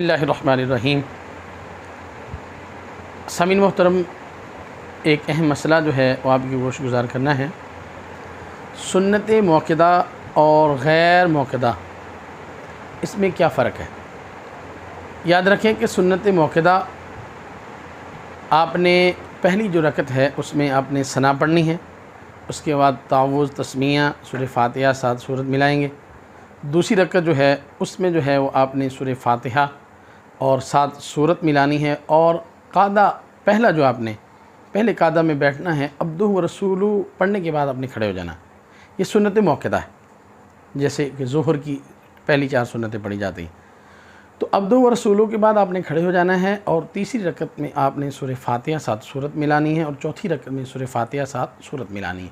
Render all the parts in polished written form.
بسم اللہ الرحمن الرحیم۔ سامعین محترم، ایک اہم مسئلہ جو ہے وہ آپ کی گوش گزار کرنا ہے۔ سنت موقدہ اور غیر موقدہ، اس میں کیا فرق ہے؟ یاد رکھیں کہ سنت موقدہ آپ نے پہلی جو رکعت ہے اس میں آپ نے ثنا پڑھنی ہے، اس کے بعد تعوذ، تسمیہ، سورہ فاتحہ 7 سورت ملائیں گے۔ دوسری رکعت جو ہے اس میں جو ہے وہ آپ نے سورہ فاتحہ اور 7 سورت ملانی ہے، اور قعدہ پہلا جو آپ نے پہلے قعدہ میں بیٹھنا ہے، عبدہ و رسولہ پڑھنے کے بعد آپ نے کھڑے ہو جانا۔ یہ سنت موقدہ ہے، جیسے کہ ظہر کی پہلی 4 سنتیں پڑھی جاتی ہیں۔ تو عبدہ و رسولہ کے بعد آپ نے کھڑے ہو جانا ہے، اور تیسری رکعت میں آپ نے سورہ فاتحہ 7 سورت ملانی ہے، اور چوتھی رکعت میں سورہ فاتحہ 7 سورت ملانی ہے۔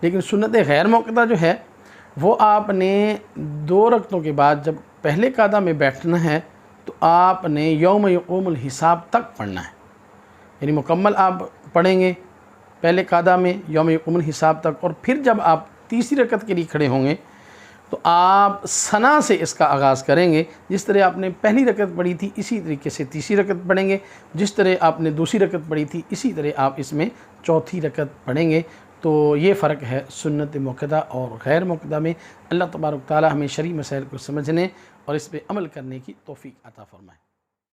لیکن سنت غیر موقدہ جو ہے وہ آپ نے 2 رکعتوں کے بعد جب پہلے قعدہ میں بیٹھنا ہے تو آپ نے یوم یقوم الحساب تک پڑھنا ہے، یعنی مکمل آپ پڑھیں گے پہلے قعدہ میں یوم یقوم الحساب تک، اور پھر جب آپ تیسری رکعت کے لیے کھڑے ہوں گے تو آپ ثنا سے اس کا آغاز کریں گے۔ جس طرح آپ نے پہلی رکعت پڑھی تھی اسی طریقے سے تیسری رکعت پڑھیں گے، جس طرح آپ نے دوسری رکعت پڑھی تھی اسی طرح آپ اس میں چوتھی رکعت پڑھیں گے۔ تو یہ فرق ہے سنت موقدہ اور غیر موقدہ میں۔ اللہ تبارک تعالی ہمیں شرعی مسائل کو سمجھنے اور اس پہ عمل کرنے کی توفیق عطا فرمائے۔